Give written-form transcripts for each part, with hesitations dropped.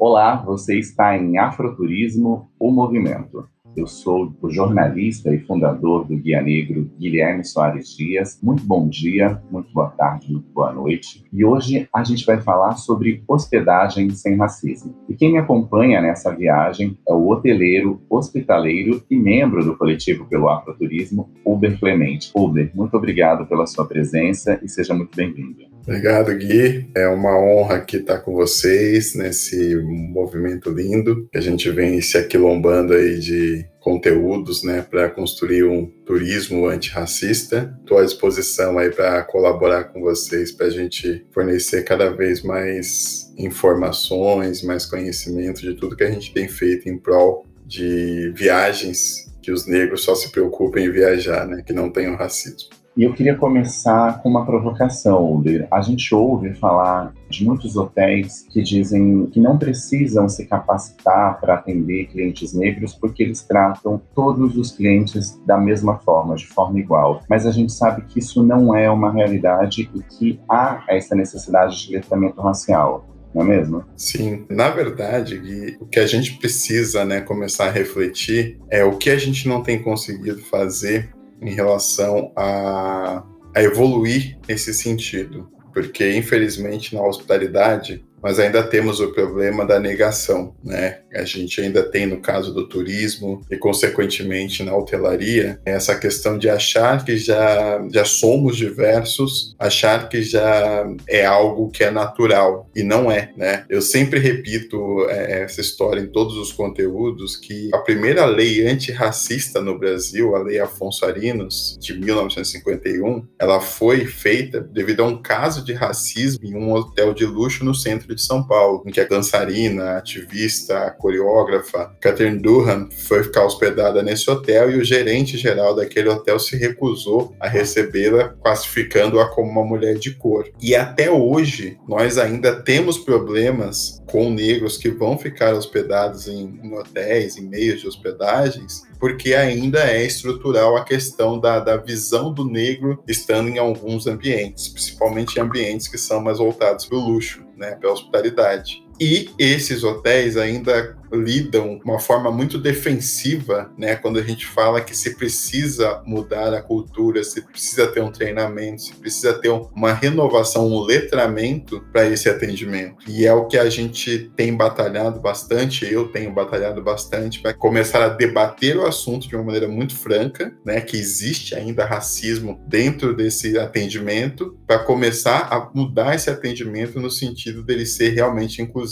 Olá, você está em Afroturismo, o Movimento. Eu sou o jornalista e fundador do Guia Negro, Guilherme Soares Dias. Muito bom dia, muito boa tarde, muito boa noite. E hoje a gente vai falar sobre hospedagem sem racismo. E quem me acompanha nessa viagem é o hoteleiro, hospitaleiro e membro do coletivo pelo Afroturismo, Uber Clemente. Uber, muito obrigado pela sua presença e seja muito bem-vindo. Obrigado, Gui. É uma honra aqui estar com vocês nesse movimento lindo que a gente vem se aquilombando aí de conteúdos, né, para construir um turismo antirracista. Estou à disposição aí para colaborar com vocês, para a gente fornecer cada vez mais informações, mais conhecimento de tudo que a gente tem feito em prol de viagens que os negros só se preocupem em viajar, né, que não tenham racismo. E eu queria começar com uma provocação, Uber. A gente ouve falar de muitos hotéis que dizem que não precisam se capacitar para atender clientes negros porque eles tratam todos os clientes da mesma forma, de forma igual. Mas a gente sabe que isso não é uma realidade e que há essa necessidade de letramento racial. Não é mesmo? Sim, na verdade, Gui, o que a gente precisa, né, começar a refletir é o que a gente não tem conseguido fazer em relação a evoluir nesse sentido, porque infelizmente na hospitalidade nós ainda temos o problema da negação, né? A gente ainda tem no caso do turismo e consequentemente na hotelaria essa questão de achar que já somos diversos, achar que já é algo que é natural e não é, né? Eu sempre repito essa história em todos os conteúdos que a primeira lei antirracista no Brasil, a Lei Afonso Arinos de 1951, ela foi feita devido a um caso de racismo em um hotel de luxo no centro de São Paulo, em que a dançarina, ativista, coreógrafa Catherine Durham foi ficar hospedada nesse hotel e o gerente geral daquele hotel se recusou a recebê-la, classificando-a como uma mulher de cor. E até hoje, nós ainda temos problemas com negros que vão ficar hospedados em hotéis, em meios de hospedagens, porque ainda é estrutural a questão da visão do negro estando em alguns ambientes, principalmente em ambientes que são mais voltados para o luxo, né, para a hospitalidade. E esses hotéis ainda lidam de uma forma muito defensiva, né, quando a gente fala que se precisa mudar a cultura, se precisa ter um treinamento, se precisa ter uma renovação, um letramento para esse atendimento. E é o que a gente tem batalhado bastante, eu tenho batalhado bastante, para começar a debater o assunto de uma maneira muito franca, né, que existe ainda racismo dentro desse atendimento, para começar a mudar esse atendimento no sentido dele ser realmente inclusivo,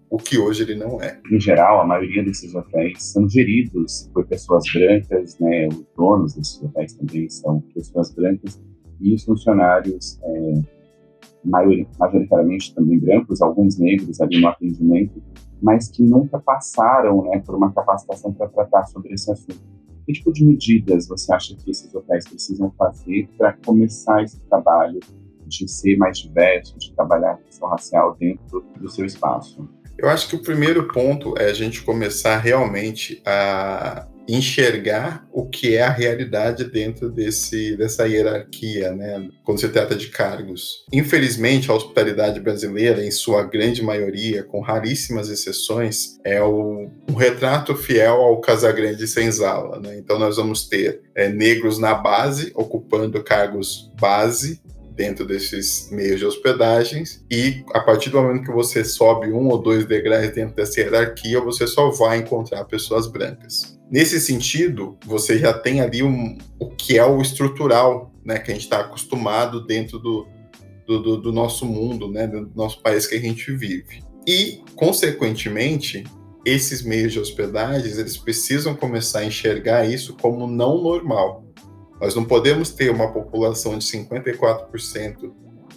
o que hoje ele não é. Em geral, a maioria desses hotéis são geridos por pessoas brancas, né? Os donos desses hotéis também são pessoas brancas e os funcionários, majoritariamente também brancos, alguns negros ali no atendimento, mas que nunca passaram, né, por uma capacitação para tratar sobre esse assunto. Que tipo de medidas você acha que esses hotéis precisam fazer para começar esse trabalho de ser mais diverso, de trabalhar a questão racial dentro do seu espaço? Eu acho que o primeiro ponto é a gente começar realmente a enxergar o que é a realidade dentro dessa hierarquia, né, quando se trata de cargos. Infelizmente, a hospitalidade brasileira, em sua grande maioria, com raríssimas exceções, é um retrato fiel ao Casagrande Senzala, né? Então nós vamos ter negros na base, ocupando cargos base, dentro desses meios de hospedagens, e a partir do momento que você sobe 1 ou 2 degraus dentro dessa hierarquia, você só vai encontrar pessoas brancas. Nesse sentido, você já tem ali o que é o estrutural, né, que a gente está acostumado dentro do nosso mundo, né, do nosso país que a gente vive. E, consequentemente, esses meios de hospedagens, eles precisam começar a enxergar isso como não normal. Nós não podemos ter uma população de 54%,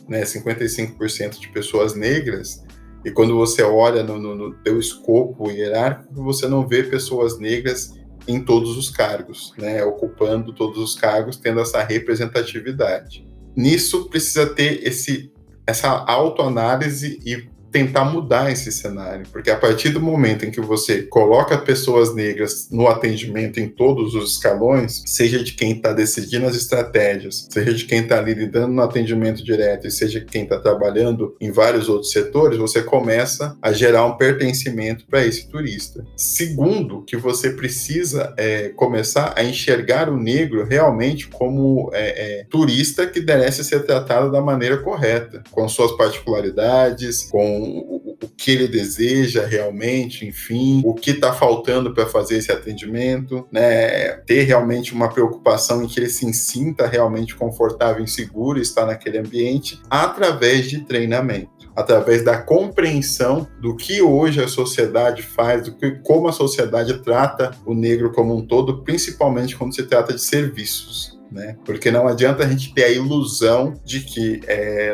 né, 55% de pessoas negras, e quando você olha no teu escopo hierárquico, você não vê pessoas negras em todos os cargos, né, ocupando todos os cargos, tendo essa representatividade. Nisso precisa ter essa autoanálise e tentar mudar esse cenário, porque a partir do momento em que você coloca pessoas negras no atendimento em todos os escalões, seja de quem está decidindo as estratégias, seja de quem está ali lidando no atendimento direto e seja de quem está trabalhando em vários outros setores, você começa a gerar um pertencimento para esse turista. Segundo, que você precisa começar a enxergar o negro realmente como turista que merece ser tratado da maneira correta, com suas particularidades, com o que ele deseja realmente, enfim, o que está faltando para fazer esse atendimento, né? Ter realmente uma preocupação em que ele se sinta realmente confortável e seguro estar naquele ambiente através de treinamento, através da compreensão do que hoje a sociedade faz, como a sociedade trata o negro como um todo, principalmente quando se trata de serviços. Né? Porque não adianta a gente ter a ilusão de que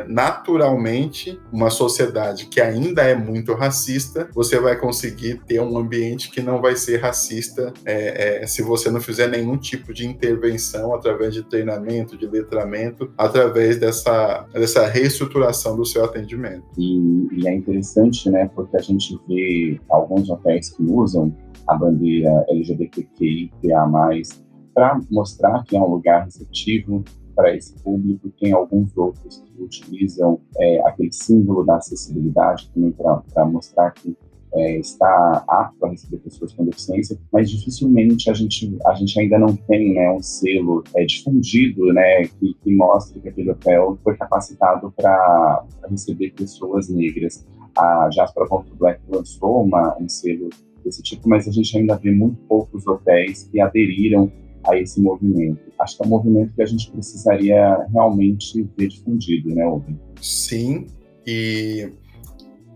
naturalmente uma sociedade que ainda é muito racista, você vai conseguir ter um ambiente que não vai ser racista se você não fizer nenhum tipo de intervenção através de treinamento, de letramento, através dessa reestruturação do seu atendimento. E é interessante, né, porque a gente vê alguns hotéis que usam a bandeira LGBTQIA+, para mostrar que é um lugar receptivo para esse público. Tem alguns outros que utilizam aquele símbolo da acessibilidade também para mostrar que está apto a receber pessoas com deficiência, mas dificilmente a gente ainda não tem, né, um selo difundido, né, que mostre que aquele hotel foi capacitado para receber pessoas negras. A Jasper Black lançou um selo desse tipo, mas a gente ainda vê muito poucos hotéis que aderiram a esse movimento. Acho que é um movimento que a gente precisaria realmente ver difundido, né, Owen? Sim, e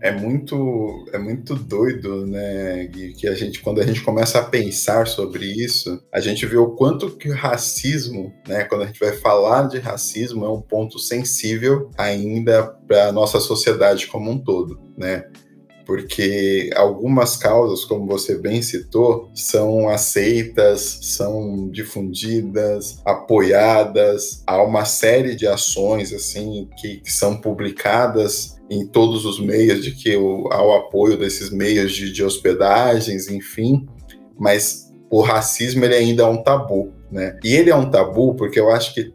é muito doido, né, Gui, que quando a gente começa a pensar sobre isso, a gente vê o quanto que o racismo, né, quando a gente vai falar de racismo, é um ponto sensível ainda para a nossa sociedade como um todo, né? Porque algumas causas, como você bem citou, são aceitas, são difundidas, apoiadas. Há uma série de ações assim que são publicadas em todos os meios, ao apoio desses meios de hospedagens, enfim, mas o racismo ele ainda é um tabu. Né? E ele é um tabu porque eu acho que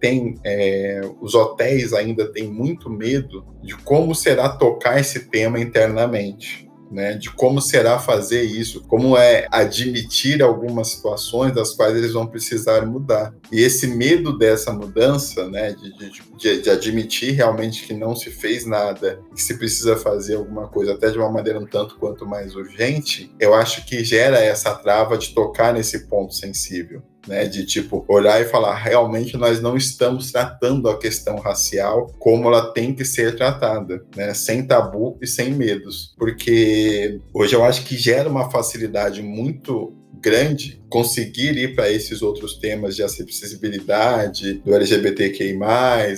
os hotéis ainda têm muito medo de como será tocar esse tema internamente, né? De como será fazer isso, como admitir algumas situações das quais eles vão precisar mudar. E esse medo dessa mudança, né? De admitir realmente que não se fez nada, que se precisa fazer alguma coisa até de uma maneira um tanto quanto mais urgente, eu acho que gera essa trava de tocar nesse ponto sensível. Né, de olhar e falar, realmente nós não estamos tratando a questão racial como ela tem que ser tratada, né, sem tabu e sem medos, porque hoje eu acho que gera uma facilidade muito grande conseguir ir para esses outros temas de acessibilidade, do LGBTQI+,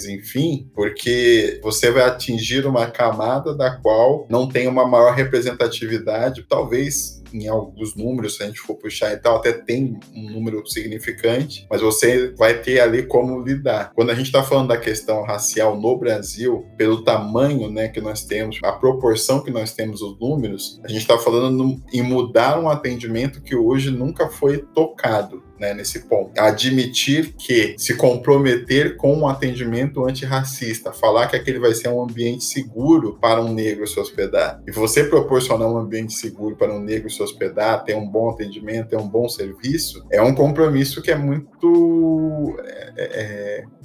enfim, porque você vai atingir uma camada da qual não tem uma maior representatividade, talvez em alguns números, se a gente for puxar e tal, até tem um número significante, mas você vai ter ali como lidar. Quando a gente está falando da questão racial no Brasil, pelo tamanho, né, que nós temos, a proporção que nós temos os números, a gente está falando em mudar um atendimento que hoje nunca foi tocado. Né, nesse ponto. Admitir que se comprometer com um atendimento antirracista, falar que aquele vai ser um ambiente seguro para um negro se hospedar, e você proporcionar um ambiente seguro para um negro se hospedar, ter um bom atendimento, ter um bom serviço, é um compromisso que é muito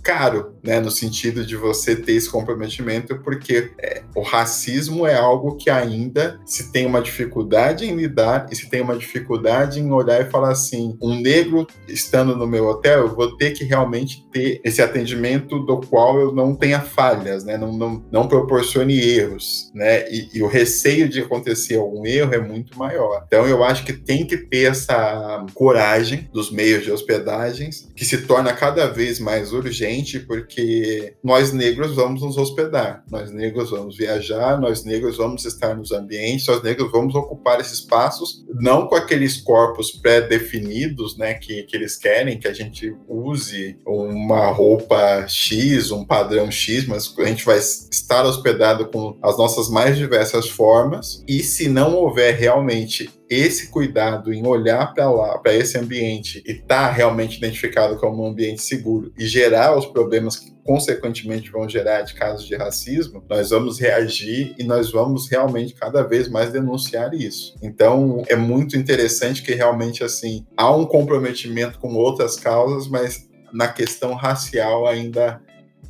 caro, né, no sentido de você ter esse comprometimento, porque o racismo é algo que ainda se tem uma dificuldade em lidar e se tem uma dificuldade em olhar e falar assim, um negro estando no meu hotel, eu vou ter que realmente ter esse atendimento do qual eu não tenha falhas, né, não proporcione erros, né, e o receio de acontecer algum erro é muito maior. Então eu acho que tem que ter essa coragem dos meios de hospedagens, que se torna cada vez mais urgente gente, porque nós negros vamos nos hospedar, nós negros vamos viajar, nós negros vamos estar nos ambientes, nós negros vamos ocupar esses espaços, não com aqueles corpos pré-definidos, né, que eles querem que a gente use uma roupa X, um padrão X, mas a gente vai estar hospedado com as nossas mais diversas formas, e se não houver realmente esse cuidado em olhar para lá, para esse ambiente e estar realmente identificado como um ambiente seguro e gerar os problemas que consequentemente vão gerar de casos de racismo, nós vamos reagir e nós vamos realmente cada vez mais denunciar isso. Então é muito interessante que realmente assim há um comprometimento com outras causas, mas na questão racial ainda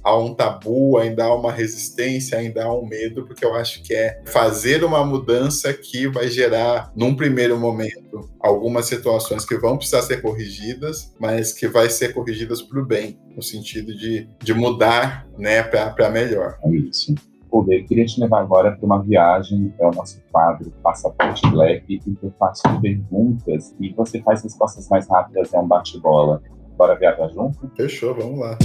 há um tabu, ainda há uma resistência, ainda há um medo, porque eu acho que é fazer uma mudança que vai gerar, num primeiro momento, algumas situações que vão precisar ser corrigidas, mas que vai ser corrigidas para o bem, no sentido de mudar, né, para melhor. É isso. Eu queria te levar agora para uma viagem, é o nosso quadro Passaporte Black, em que eu faço perguntas e você faz respostas mais rápidas, é um bate-bola. Bora viajar junto? Fechou, vamos lá.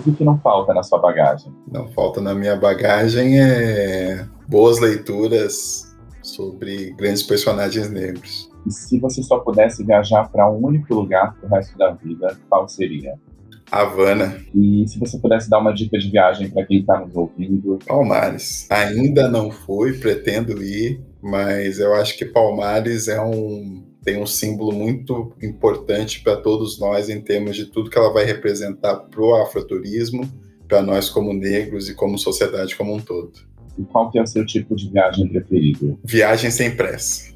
O que não falta na sua bagagem? Não falta na minha bagagem boas leituras sobre grandes personagens negros. E se você só pudesse viajar para um único lugar pro resto da vida, qual seria? Havana. E se você pudesse dar uma dica de viagem para quem está nos ouvindo? Palmares. Ainda não fui, pretendo ir, mas eu acho que Palmares tem um símbolo muito importante para todos nós em termos de tudo que ela vai representar para o afroturismo, para nós como negros e como sociedade como um todo. E qual que é o seu tipo de viagem preferido? Viagem sem pressa.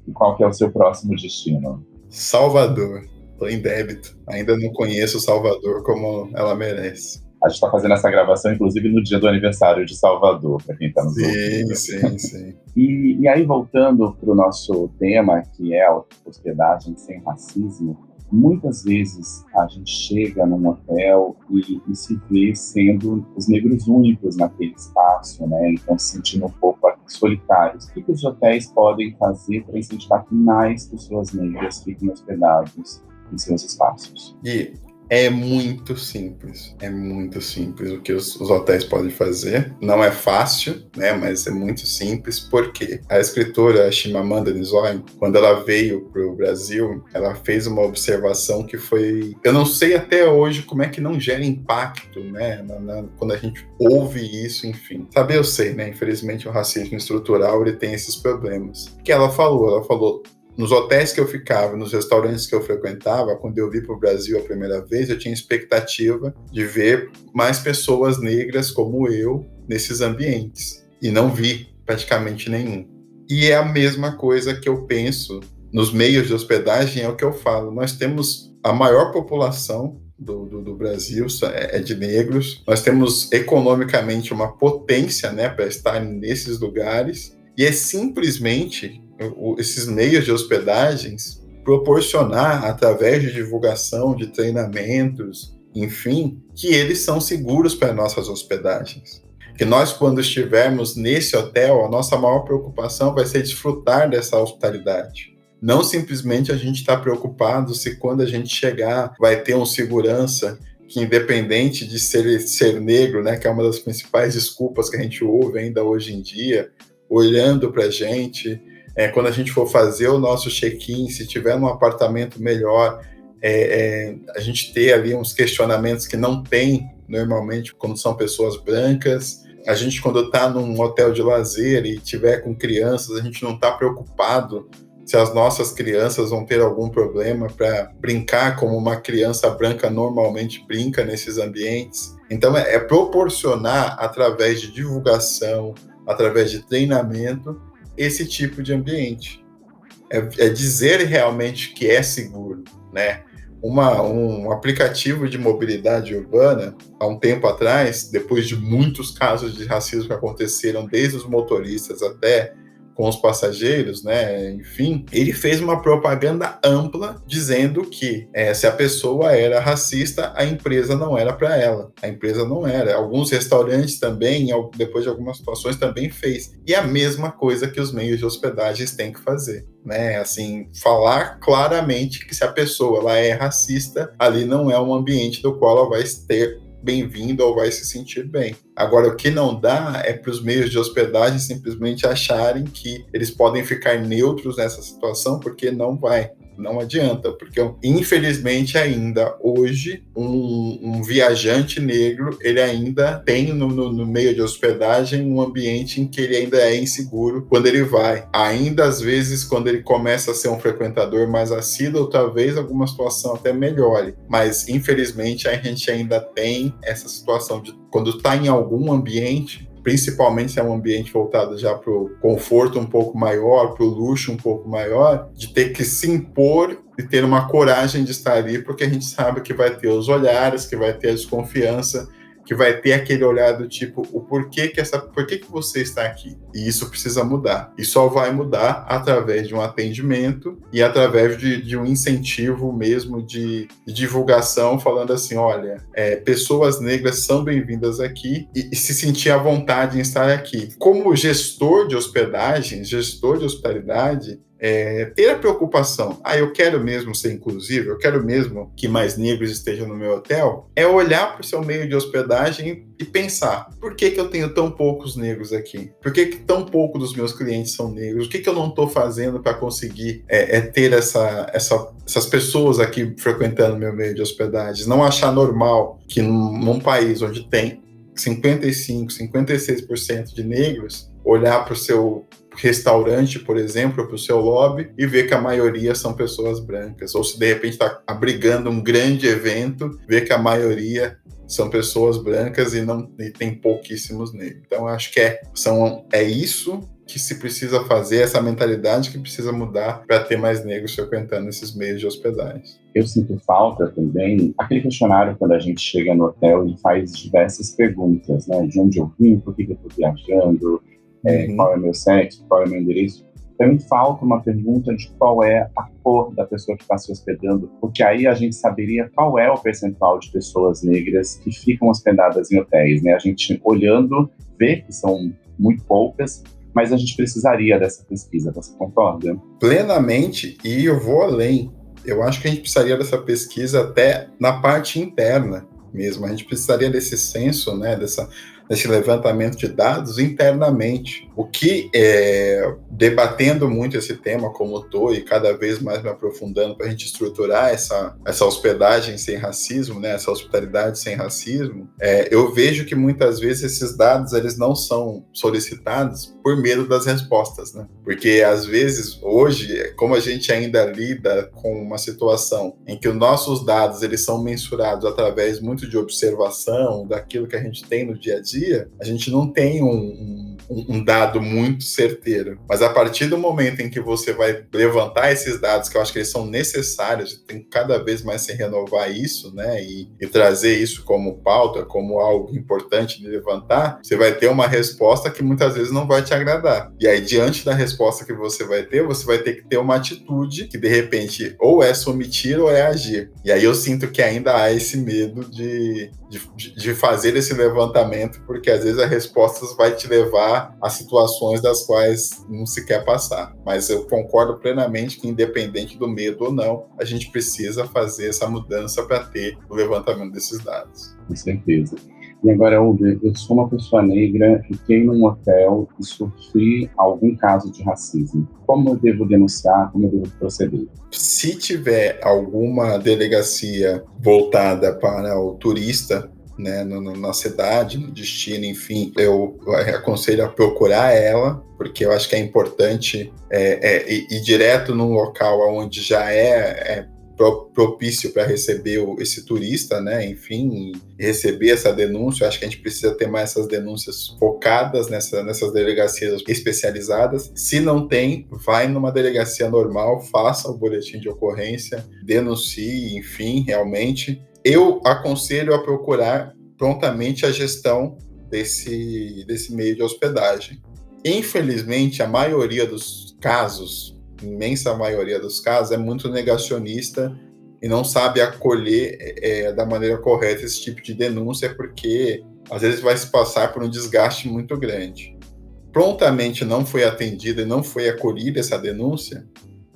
E qual que é o seu próximo destino? Salvador. Estou em débito. Ainda não conheço Salvador como ela merece. A gente está fazendo essa gravação, inclusive, no dia do aniversário de Salvador, para quem está nos ouvindo. Sim. E aí, voltando para o nosso tema, que é a hospedagem sem racismo, muitas vezes a gente chega num hotel e se vê sendo os negros únicos naquele espaço, né? Então, se sentindo um pouco solitários. O que os hotéis podem fazer para incentivar que mais pessoas negras fiquem hospedadas em seus espaços? E é muito simples o que os hotéis podem fazer. Não é fácil, né, mas é muito simples, porque a escritora Chimamanda Ngozi, quando ela veio para o Brasil, ela fez uma observação que foi... Eu não sei até hoje como é que não gera impacto, né, quando a gente ouve isso, enfim. Sabe, eu sei, né, infelizmente o racismo estrutural, ele tem esses problemas. O que ela falou... Nos hotéis que eu ficava, nos restaurantes que eu frequentava, quando eu vim para o Brasil a primeira vez, eu tinha expectativa de ver mais pessoas negras como eu nesses ambientes. E não vi praticamente nenhum. E é a mesma coisa que eu penso nos meios de hospedagem, é o que eu falo. Nós temos a maior população do Brasil, é de negros. Nós temos economicamente uma potência, né, para estar nesses lugares. E é simplesmente... esses meios de hospedagens proporcionar, através de divulgação, de treinamentos, enfim, que eles são seguros para nossas hospedagens. Que nós, quando estivermos nesse hotel, a nossa maior preocupação vai ser desfrutar dessa hospitalidade. Não simplesmente a gente está preocupado se quando a gente chegar vai ter um segurança que, independente de ser negro, né, que é uma das principais desculpas que a gente ouve ainda hoje em dia, olhando para a gente... quando a gente for fazer o nosso check-in, se tiver num apartamento melhor, a gente ter ali uns questionamentos que não tem normalmente quando são pessoas brancas. A gente, quando está num hotel de lazer e tiver com crianças, a gente não está preocupado se as nossas crianças vão ter algum problema para brincar como uma criança branca normalmente brinca nesses ambientes. Então, é proporcionar, através de divulgação, através de treinamento, esse tipo de ambiente. É dizer realmente que é seguro, né? Um aplicativo de mobilidade urbana, há um tempo atrás, depois de muitos casos de racismo que aconteceram, desde os motoristas até com os passageiros, né? Enfim, ele fez uma propaganda ampla dizendo que se a pessoa era racista, a empresa não era para ela. A empresa não era. Alguns restaurantes também, depois de algumas situações, também fez. E a mesma coisa que os meios de hospedagens têm que fazer, né? Assim, falar claramente que se a pessoa ela é racista, ali não é um ambiente do qual ela vai ter bem-vindo ou vai se sentir bem. Agora, o que não dá é para os meios de hospedagem simplesmente acharem que eles podem ficar neutros nessa situação, porque não vai. Não adianta, porque infelizmente ainda hoje um viajante negro ele ainda tem no meio de hospedagem um ambiente em que ele ainda é inseguro quando ele vai. Ainda às vezes quando ele começa a ser um frequentador mais assíduo, talvez alguma situação até melhore, mas infelizmente a gente ainda tem essa situação de quando está em algum ambiente, principalmente se é um ambiente voltado já para o conforto um pouco maior, para o luxo um pouco maior, de ter que se impor e ter uma coragem de estar ali, porque a gente sabe que vai ter os olhares, que vai ter a desconfiança, que vai ter aquele olhar do tipo, por que você está aqui? E isso precisa mudar. E só vai mudar através de um atendimento e através de um incentivo mesmo de divulgação, falando assim, olha, pessoas negras são bem-vindas aqui e se sentir à vontade em estar aqui. Como gestor de hospedagem, gestor de hospitalidade, ter a preocupação, eu quero mesmo ser inclusivo, eu quero mesmo que mais negros estejam no meu hotel, é olhar para o seu meio de hospedagem e pensar, por que eu tenho tão poucos negros aqui? Por que tão pouco dos meus clientes são negros? O que eu não estou fazendo para conseguir ter essas pessoas aqui frequentando meu meio de hospedagem? Não achar normal que num país onde tem 55%, 56% de negros, olhar para o seu restaurante, por exemplo, para o seu lobby e ver que a maioria são pessoas brancas. Ou se de repente está abrigando um grande evento, ver que a maioria são pessoas brancas e tem pouquíssimos negros. Então, acho que é isso que se precisa fazer, essa mentalidade que precisa mudar para ter mais negros frequentando esses meios de hospedagem. Eu sinto falta também, aquele questionário quando a gente chega no hotel e faz diversas perguntas, né? De onde eu vim, por que eu estou viajando, qual é meu sexo, qual é meu endereço. Também falta uma pergunta de qual é a cor da pessoa que está se hospedando, porque aí a gente saberia qual é o percentual de pessoas negras que ficam hospedadas em hotéis, né? A gente olhando vê que são muito poucas, mas a gente precisaria dessa pesquisa, você concorda? Plenamente, e eu vou além. Eu acho que a gente precisaria dessa pesquisa até na parte interna mesmo. A gente precisaria desse censo, né, desse levantamento de dados internamente. O que, debatendo muito esse tema como estou e cada vez mais me aprofundando para a gente estruturar essa hospedagem sem racismo, né, essa hospitalidade sem racismo, eu vejo que muitas vezes esses dados eles não são solicitados por medo das respostas, né? Porque às vezes hoje, como a gente ainda lida com uma situação em que os nossos dados eles são mensurados através muito de observação daquilo que a gente tem no dia a dia, a gente não tem um dado muito certeiro. Mas a partir do momento em que você vai levantar esses dados, que eu acho que eles são necessários, tem que cada vez mais se renovar isso, né, e trazer isso como pauta, como algo importante de levantar, você vai ter uma resposta que muitas vezes não vai te agradar. E aí, diante da resposta que você vai ter que ter uma atitude que, de repente, ou é se omitir ou é agir. E aí eu sinto que ainda há esse medo de fazer esse levantamento, porque às vezes a resposta vai te levar a situações das quais não se quer passar. Mas eu concordo plenamente que, independente do medo ou não, a gente precisa fazer essa mudança para ter o levantamento desses dados. Com certeza. E agora, eu sou uma pessoa negra, fiquei num hotel e sofri algum caso de racismo. Como eu devo denunciar? Como eu devo proceder? Se tiver alguma delegacia voltada para o turista, né, na cidade, no destino, enfim, eu aconselho a procurar ela, porque eu acho que é importante ir direto num local onde já é propício para receber esse turista, né? Enfim, e receber essa denúncia. Eu acho que a gente precisa ter mais essas denúncias focadas nessas delegacias especializadas. Se não tem, vai numa delegacia normal, faça o boletim de ocorrência, denuncie, enfim, realmente. Eu aconselho a procurar prontamente a gestão desse meio de hospedagem. Infelizmente, a maioria dos casos, imensa maioria dos casos, é muito negacionista e não sabe acolher da maneira correta esse tipo de denúncia, porque às vezes vai se passar por um desgaste muito grande. Prontamente não foi atendida e não foi acolhida essa denúncia,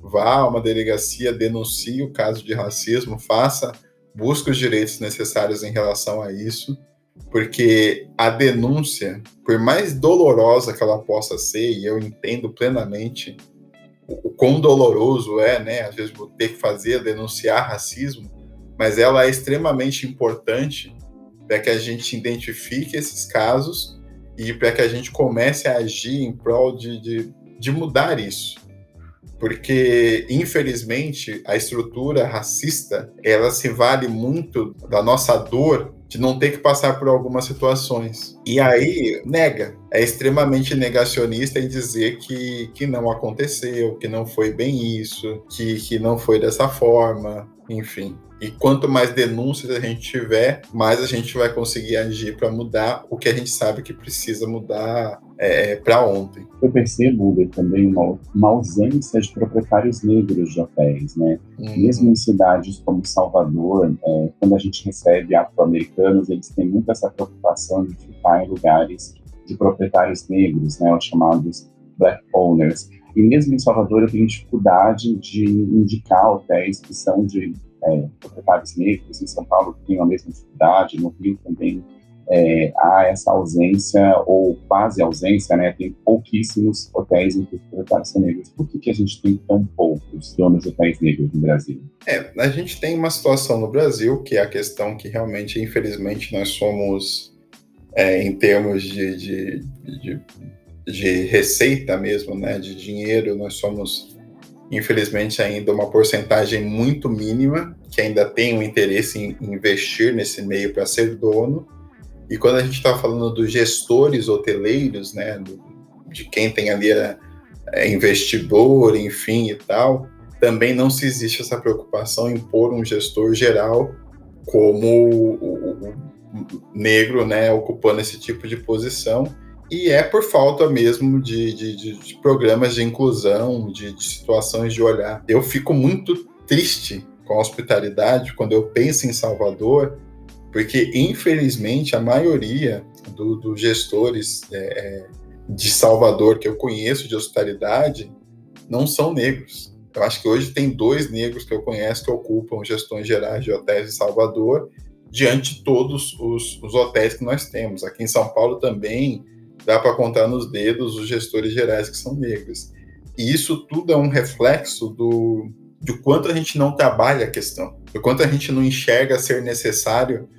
vá a uma delegacia, denuncie o caso de racismo, busque os direitos necessários em relação a isso, porque a denúncia, por mais dolorosa que ela possa ser, e eu entendo plenamente o quão doloroso é, né, às vezes vou ter que denunciar racismo, mas ela é extremamente importante para que a gente identifique esses casos e para que a gente comece a agir em prol de mudar isso. Porque, infelizmente, a estrutura racista, ela se vale muito da nossa dor de não ter que passar por algumas situações. E aí, nega. É extremamente negacionista em dizer que não aconteceu, que não foi bem isso, que não foi dessa forma, enfim. E quanto mais denúncias a gente tiver, mais a gente vai conseguir agir para mudar o que a gente sabe que precisa mudar para ontem. Eu percebo, Uber, também uma ausência de proprietários negros de hotéis, né? Mesmo em cidades como Salvador, quando a gente recebe afro-americanos, eles têm muito essa preocupação de ficar em lugares de proprietários negros, né? Os chamados black owners. E mesmo em Salvador, eu tenho dificuldade de indicar hotéis que são de proprietários negros. Em São Paulo, tenho a mesma dificuldade. No Rio também há essa ausência, ou quase ausência, né? Tem pouquíssimos hotéis em que os proprietários são negros. Por que a gente tem tão poucos donos de hotéis negros no Brasil? A gente tem uma situação no Brasil, que é a questão que realmente, infelizmente, nós somos, em termos de receita mesmo, né? De dinheiro, nós somos, infelizmente, ainda uma porcentagem muito mínima, que ainda tem um interesse em investir nesse meio para ser dono. E quando a gente está falando dos gestores hoteleiros, né, de quem tem ali investidor, enfim e tal, também não se existe essa preocupação em pôr um gestor geral como o negro, né, ocupando esse tipo de posição. E é por falta mesmo de programas de inclusão, de situações de olhar. Eu fico muito triste com a hospitalidade quando eu penso em Salvador, porque, infelizmente, a maioria dos gestores de Salvador que eu conheço de hospitalidade não são negros. Eu acho que hoje tem 2 negros que eu conheço que ocupam gestões gerais de hotéis de Salvador, diante de todos os hotéis que nós temos. Aqui em São Paulo também dá para contar nos dedos os gestores gerais que são negros. E isso tudo é um reflexo do quanto a gente não trabalha a questão, do quanto a gente não enxerga ser necessário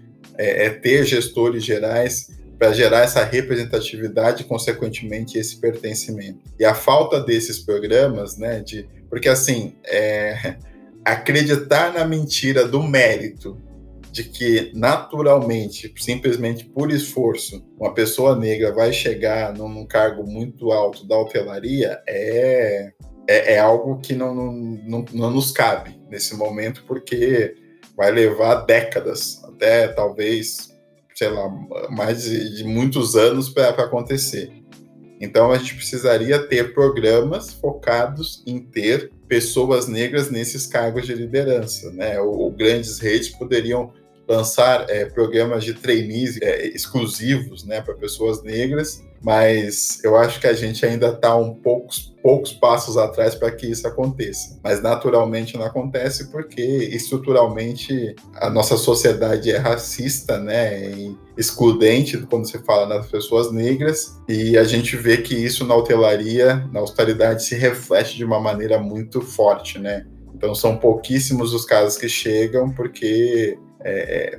ter gestores gerais para gerar essa representatividade e, consequentemente, esse pertencimento. E a falta desses programas, né, porque, assim, acreditar na mentira do mérito de que, naturalmente, simplesmente por esforço, uma pessoa negra vai chegar num cargo muito alto da hotelaria é algo que não nos cabe nesse momento, porque vai levar décadas, até talvez, sei lá, mais de muitos anos para acontecer. Então, a gente precisaria ter programas focados em ter pessoas negras nesses cargos de liderança, né? Ou grandes redes poderiam lançar programas de trainees exclusivos, né, para pessoas negras, mas eu acho que a gente ainda está poucos passos atrás para que isso aconteça. Mas naturalmente não acontece porque estruturalmente a nossa sociedade é racista, né, e excludente quando se fala nas pessoas negras, e a gente vê que isso na hotelaria, na hospitalidade, se reflete de uma maneira muito forte, né? Então são pouquíssimos os casos que chegam porque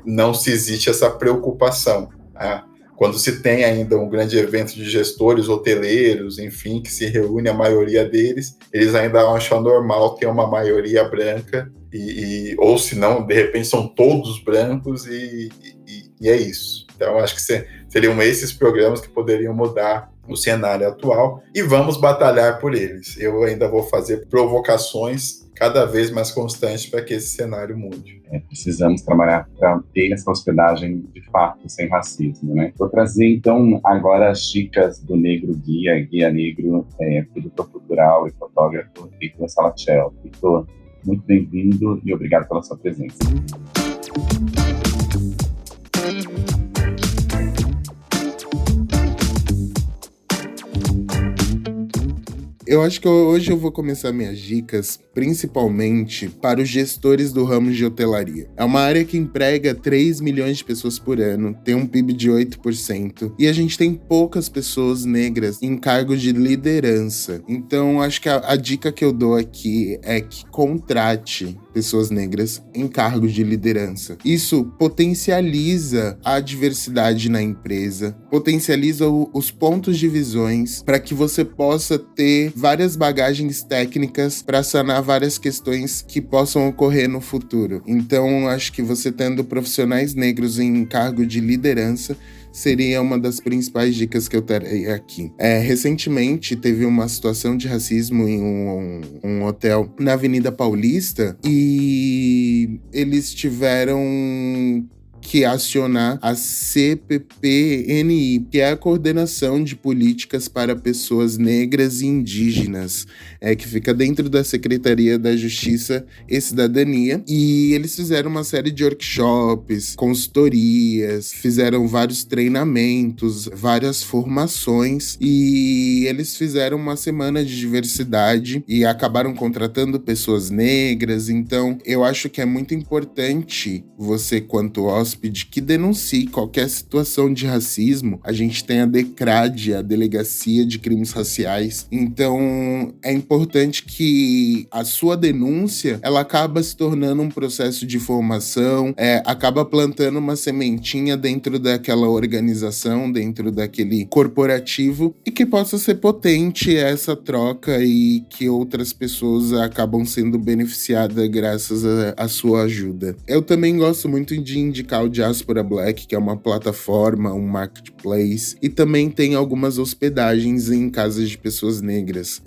não se existe essa preocupação. Tá? Quando se tem ainda um grande evento de gestores hoteleiros, enfim, que se reúne a maioria deles, eles ainda acham normal ter uma maioria branca, ou se não, de repente são todos brancos e é isso. Então, acho que seriam esses programas que poderiam mudar o cenário atual e vamos batalhar por eles. Eu ainda vou fazer provocações cada vez mais constantes para que esse cenário mude. Precisamos trabalhar para ter essa hospedagem de fato, sem racismo, né? Vou trazer, então, agora as dicas do Negro Guia Negro, produtor cultural e fotógrafo Heitor Salatiel. Heitor, muito bem-vindo e obrigado pela sua presença. Eu acho que hoje eu vou começar minhas dicas principalmente para os gestores do ramo de hotelaria. É uma área que emprega 3 milhões de pessoas por ano, tem um PIB de 8% e a gente tem poucas pessoas negras em cargos de liderança. Então, acho que a dica que eu dou aqui é que contrate pessoas negras em cargos de liderança. Isso potencializa a diversidade na empresa, potencializa os pontos de visões para que você possa ter várias bagagens técnicas para sanar várias questões que possam ocorrer no futuro. Então, acho que você tendo profissionais negros em cargo de liderança seria uma das principais dicas que eu terei aqui. Recentemente, teve uma situação de racismo em um hotel na Avenida Paulista e eles tiveram que acionar a CPPNI, que é a Coordenação de Políticas para Pessoas Negras e Indígenas, que fica dentro da Secretaria da Justiça e Cidadania, e eles fizeram uma série de workshops, consultorias, fizeram vários treinamentos, várias formações, e eles fizeram uma semana de diversidade e acabaram contratando pessoas negras. Então, eu acho que é muito importante você, quanto hóspede, que denuncie qualquer situação de racismo. A gente tem a DECRAD, a Delegacia de Crimes Raciais. Então, é importante que a sua denúncia, ela acaba se tornando um processo de formação, acaba plantando uma sementinha dentro daquela organização, dentro daquele corporativo, e que possa ser potente essa troca e que outras pessoas acabam sendo beneficiadas graças à sua ajuda. Eu também gosto muito de indicar o Diaspora Black, que é uma plataforma, um marketplace, e também tem algumas hospedagens em casas de pessoas negras.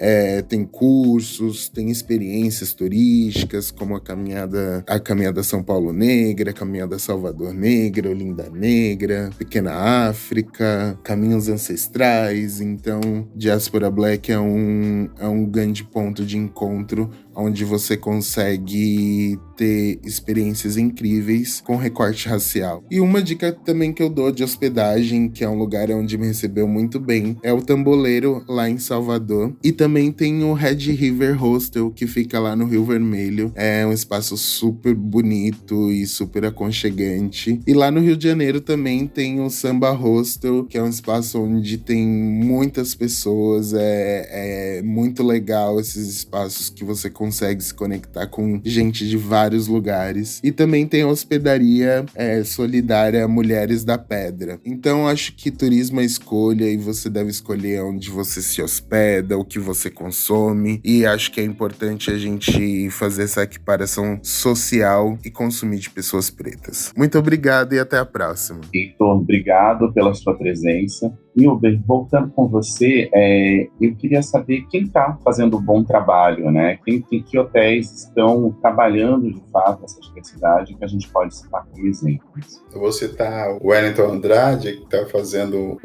Tem cursos, tem experiências turísticas, como a caminhada São Paulo Negra, a caminhada Salvador Negra, Olinda Negra, Pequena África, caminhos ancestrais. Então, Diaspora Black é um grande ponto de encontro onde você consegue ter experiências incríveis com recorte racial. E uma dica também que eu dou de hospedagem, que é um lugar onde me recebeu muito bem, é o Tamboleiro, lá em Salvador. E também tem o Red River Hostel, que fica lá no Rio Vermelho. É um espaço super bonito e super aconchegante. E lá no Rio de Janeiro também tem o Samba Hostel, que é um espaço onde tem muitas pessoas. É muito legal esses espaços que você consegue se conectar com gente de vários lugares. E também tem a hospedaria solidária Mulheres da Pedra. Então, acho que turismo é escolha e você deve escolher onde você se hospeda, o que você consome. E acho que é importante a gente fazer essa equiparação social e consumir de pessoas pretas. Muito obrigado e até a próxima. Heitor, obrigado pela sua presença. Nilber, voltando com você, eu queria saber quem está fazendo um bom trabalho, né? Que hotéis estão trabalhando de fato essa diversidade que a gente pode citar como exemplos. Eu vou citar o Wellington Andrade, que está fazendo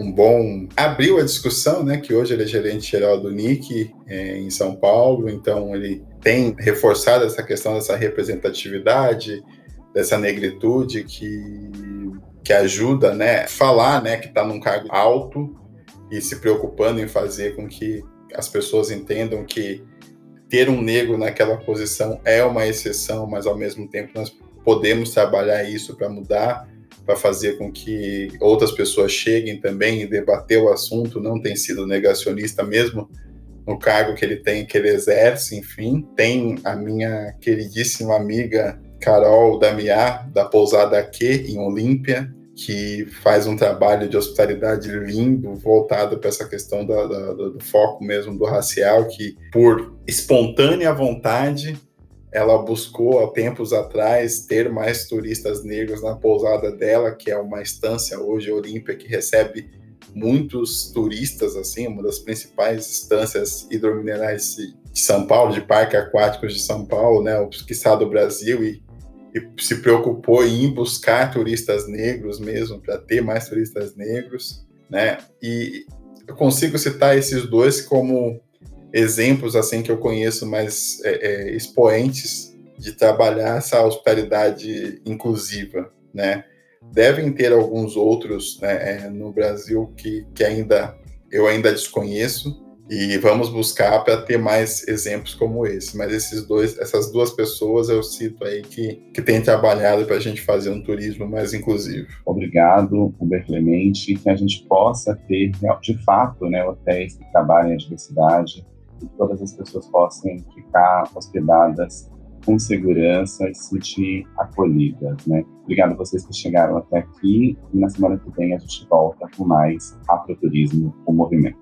abriu a discussão, né? Que hoje ele é gerente-geral do NIC em São Paulo, então ele tem reforçado essa questão dessa representatividade, dessa negritude que ajuda, né, falar, né, que está num cargo alto e se preocupando em fazer com que as pessoas entendam que ter um negro naquela posição é uma exceção, mas ao mesmo tempo nós podemos trabalhar isso para mudar, para fazer com que outras pessoas cheguem também e debater o assunto, não tem sido negacionista mesmo no cargo que ele tem, que ele exerce, enfim. Tem a minha queridíssima amiga Carol Damiá, da Pousada Q, em Olímpia, que faz um trabalho de hospitalidade lindo, voltado para essa questão do foco mesmo do racial, que por espontânea vontade, ela buscou há tempos atrás ter mais turistas negros na pousada dela, que é uma estância hoje, Olímpia, que recebe muitos turistas, assim, uma das principais instâncias hidrominerais de São Paulo, de parques aquáticos de São Paulo, né, o quiçá do Brasil, e se preocupou em buscar turistas negros mesmo, para ter mais turistas negros, né, e eu consigo citar esses dois como exemplos, assim, que eu conheço mais expoentes de trabalhar essa hospitalidade inclusiva, né. Devem ter alguns outros, né, no Brasil que eu ainda desconheço, e vamos buscar para ter mais exemplos como esse. Mas essas duas pessoas eu cito aí que têm trabalhado para a gente fazer um turismo mais inclusivo. Obrigado, Humberto Clemente, que a gente possa ter, de fato, né, hotéis que trabalhem a diversidade, e que todas as pessoas possam ficar hospedadas com segurança e se sentir acolhidas, né? Obrigado a vocês que chegaram até aqui, e na semana que vem a gente volta com mais Afroturismo, o Movimento.